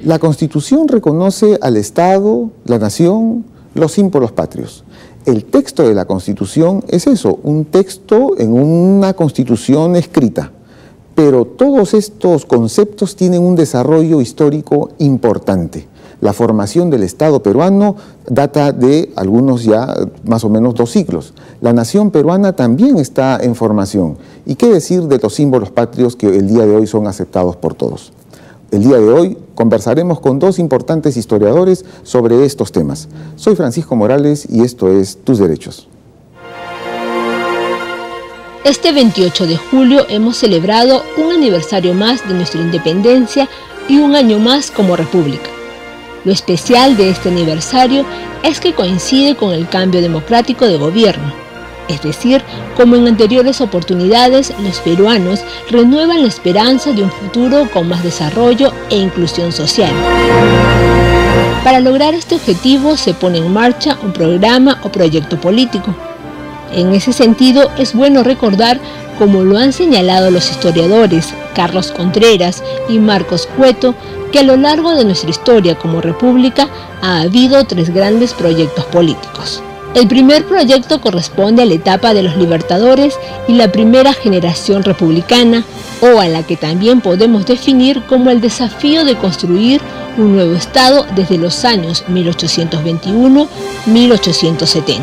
La Constitución reconoce al Estado, la nación, los símbolos patrios. El texto de la Constitución es eso, un texto en una Constitución escrita. Pero todos estos conceptos tienen un desarrollo histórico importante. La formación del Estado peruano data de algunos ya más o menos 2 siglos. La nación peruana también está en formación. ¿Y qué decir de los símbolos patrios que el día de hoy son aceptados por todos? El día de hoy conversaremos con 2 importantes historiadores sobre estos temas. Soy Francisco Morales y esto es Tus Derechos. Este 28 de julio hemos celebrado un aniversario más de nuestra independencia y un año más como república. Lo especial de este aniversario es que coincide con el cambio democrático de gobierno. Es decir, como en anteriores oportunidades, los peruanos renuevan la esperanza de un futuro con más desarrollo e inclusión social. Para lograr este objetivo se pone en marcha un programa o proyecto político. En ese sentido, es bueno recordar, como lo han señalado los historiadores Carlos Contreras y Marcos Cueto, que a lo largo de nuestra historia como república ha habido 3 grandes proyectos políticos. El primer proyecto corresponde a la etapa de los libertadores y la primera generación republicana, o a la que también podemos definir como el desafío de construir un nuevo Estado desde los años 1821-1870.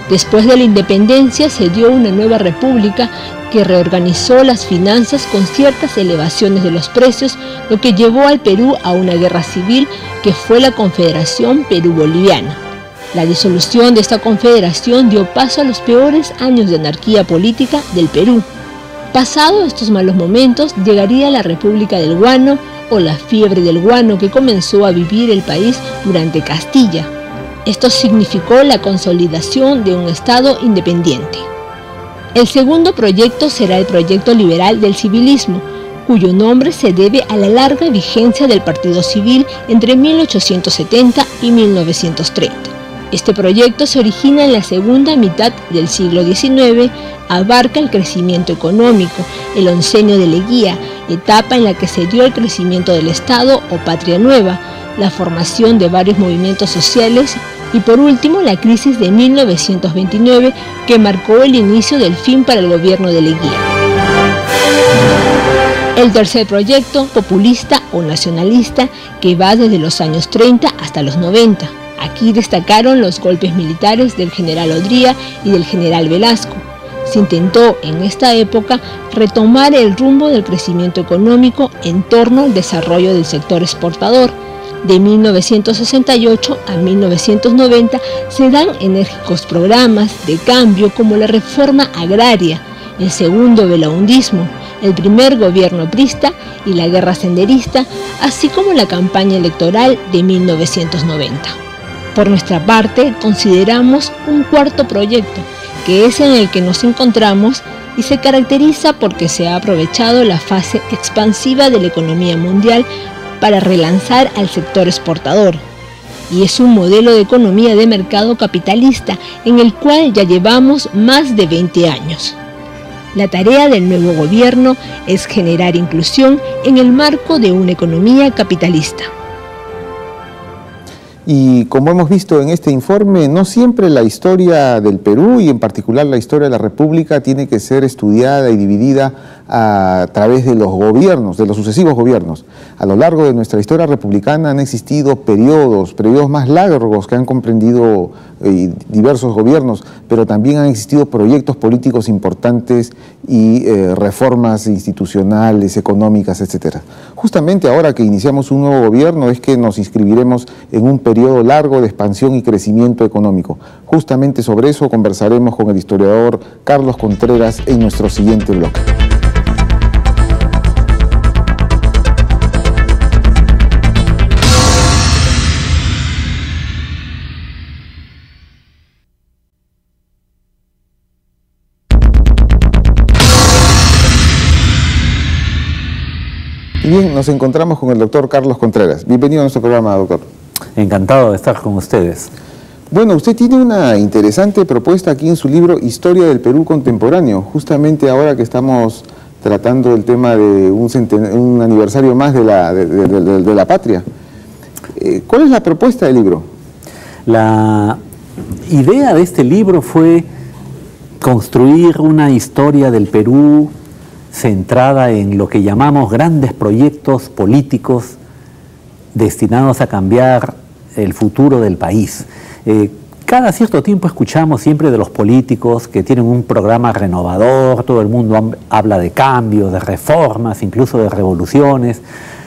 Después de la independencia se dio una nueva república que reorganizó las finanzas con ciertas elevaciones de los precios, lo que llevó al Perú a una guerra civil que fue la Confederación Perú-Boliviana. La disolución de esta confederación dio paso a los peores años de anarquía política del Perú. Pasado estos malos momentos, llegaría la República del Guano o la fiebre del guano que comenzó a vivir el país durante Castilla. Esto significó la consolidación de un Estado independiente. El segundo proyecto será el proyecto liberal del civilismo, cuyo nombre se debe a la larga vigencia del Partido Civil entre 1870 y 1930. Este proyecto se origina en la segunda mitad del siglo XIX, abarca el crecimiento económico, el oncenio de Leguía, etapa en la que se dio el crecimiento del Estado o Patria Nueva, la formación de varios movimientos sociales y por último la crisis de 1929 que marcó el inicio del fin para el gobierno de Leguía. El tercer proyecto, populista o nacionalista, que va desde los años 30 hasta los 90. Aquí destacaron los golpes militares del general Odría y del general Velasco. Se intentó en esta época retomar el rumbo del crecimiento económico en torno al desarrollo del sector exportador. De 1968 a 1990 se dan enérgicos programas de cambio como la reforma agraria, el segundo velaundismo, el primer gobierno prista y la guerra senderista, así como la campaña electoral de 1990. Por nuestra parte, consideramos un cuarto proyecto, que es en el que nos encontramos y se caracteriza porque se ha aprovechado la fase expansiva de la economía mundial para relanzar al sector exportador. Y es un modelo de economía de mercado capitalista en el cual ya llevamos más de 20 años. La tarea del nuevo gobierno es generar inclusión en el marco de una economía capitalista. Y como hemos visto en este informe, no siempre la historia del Perú y en particular la historia de la República tiene que ser estudiada y dividida a través de los gobiernos, de los sucesivos gobiernos. A lo largo de nuestra historia republicana han existido periodos más largos que han comprendido diversos gobiernos, pero también han existido proyectos políticos importantes y reformas institucionales, económicas, etc. Justamente ahora que iniciamos un nuevo gobierno es que nos inscribiremos en un periodo largo de expansión y crecimiento económico. Justamente sobre eso conversaremos con el historiador Carlos Contreras en nuestro siguiente bloque. Bien, nos encontramos con el doctor Carlos Contreras. Bienvenido a nuestro programa, doctor. Encantado de estar con ustedes. Bueno, usted tiene una interesante propuesta aquí en su libro Historia del Perú Contemporáneo, justamente ahora que estamos tratando el tema de un aniversario más de la patria. ¿Cuál es la propuesta del libro? La idea de este libro fue construir una historia del Perú centrada en lo que llamamos grandes proyectos políticos destinados a cambiar el futuro del país. Cada cierto tiempo escuchamos siempre de los políticos que tienen un programa renovador, todo el mundo habla de cambios, de reformas, incluso de revoluciones,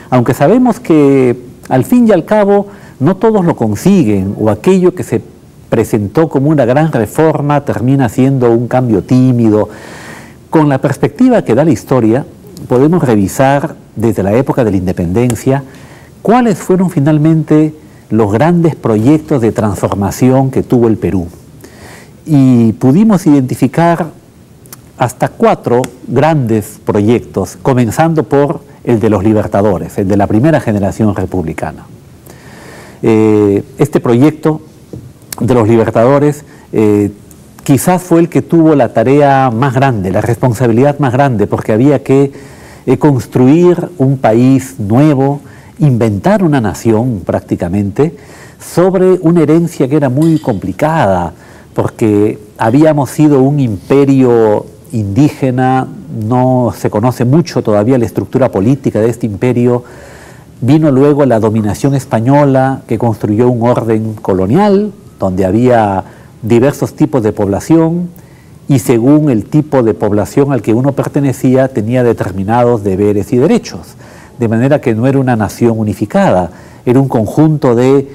aunque sabemos que al fin y al cabo no todos lo consiguen, o aquello que se presentó como una gran reforma termina siendo un cambio tímido. Con la perspectiva que da la historia, podemos revisar desde la época de la independencia cuáles fueron finalmente los grandes proyectos de transformación que tuvo el Perú. Y pudimos identificar hasta 4 grandes proyectos, comenzando por el de los Libertadores, el de la primera generación republicana. Este proyecto de los Libertadores quizás fue el que tuvo la tarea más grande, la responsabilidad más grande, porque había que construir un país nuevo, inventar una nación prácticamente, sobre una herencia que era muy complicada, porque habíamos sido un imperio indígena, no se conoce mucho todavía la estructura política de este imperio. Vino luego la dominación española, que construyó un orden colonial, donde había diversos tipos de población, y según el tipo de población al que uno pertenecía, tenía determinados deberes y derechos. De manera que no era una nación unificada, era un conjunto de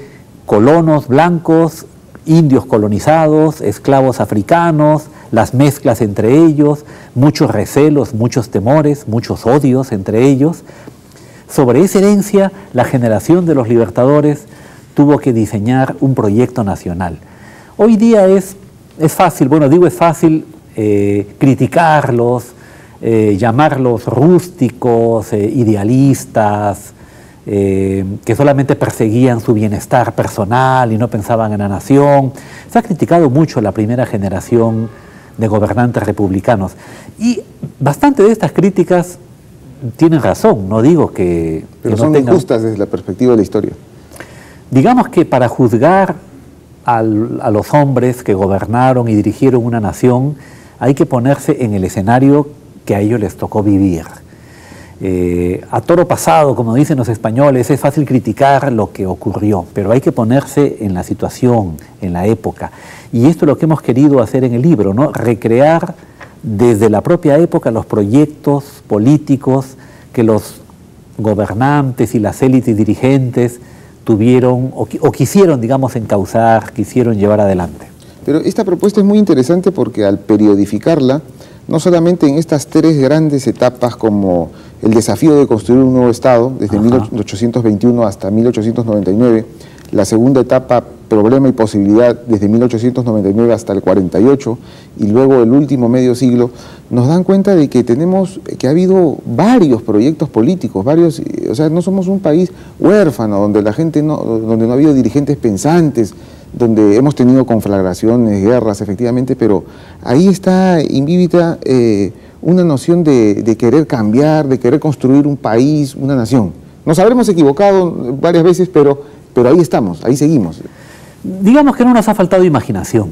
colonos blancos, indios colonizados, esclavos africanos, las mezclas entre ellos, muchos recelos, muchos temores, muchos odios entre ellos. Sobre esa herencia, la generación de los Libertadores tuvo que diseñar un proyecto nacional. Hoy día es fácil, bueno, digo es fácil criticarlos, llamarlos rústicos, idealistas, que solamente perseguían su bienestar personal y no pensaban en la nación. Se ha criticado mucho la primera generación de gobernantes republicanos, y bastante de estas críticas tienen razón, no digo que... Pero que son no tengan... injustas desde la perspectiva de la historia. Digamos que para juzgar a los hombres que gobernaron y dirigieron una nación, hay que ponerse en el escenario que a ellos les tocó vivir. A toro pasado, como dicen los españoles, es fácil criticar lo que ocurrió, pero hay que ponerse en la situación, en la época. Y esto es lo que hemos querido hacer en el libro, ¿no? Recrear desde la propia época los proyectos políticos que los gobernantes y las élites dirigentes tuvieron o quisieron, digamos, encauzar, quisieron llevar adelante. Pero esta propuesta es muy interesante porque al periodificarla, no solamente en estas 3 grandes etapas como el desafío de construir un nuevo Estado, desde 1821 hasta 1899, la segunda etapa, problema y posibilidad, desde 1899 hasta el 48, y luego el último medio siglo, nos dan cuenta de que ha habido varios proyectos políticos, o sea, no somos un país huérfano, donde donde no ha habido dirigentes pensantes, donde hemos tenido conflagraciones, guerras, efectivamente, pero ahí está invívida una noción de querer cambiar, de querer construir un país, una nación. Nos habremos equivocado varias veces, pero ahí estamos, ahí seguimos. Digamos que no nos ha faltado imaginación.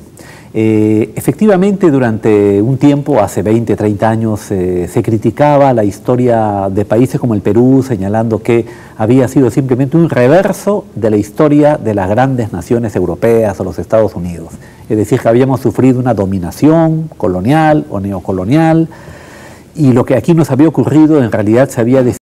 Efectivamente, durante un tiempo, hace 20, 30 años, se criticaba la historia de países como el Perú, señalando que había sido simplemente un reverso de la historia de las grandes naciones europeas o los Estados Unidos. Es decir, que habíamos sufrido una dominación colonial o neocolonial, y lo que aquí nos había ocurrido en realidad se había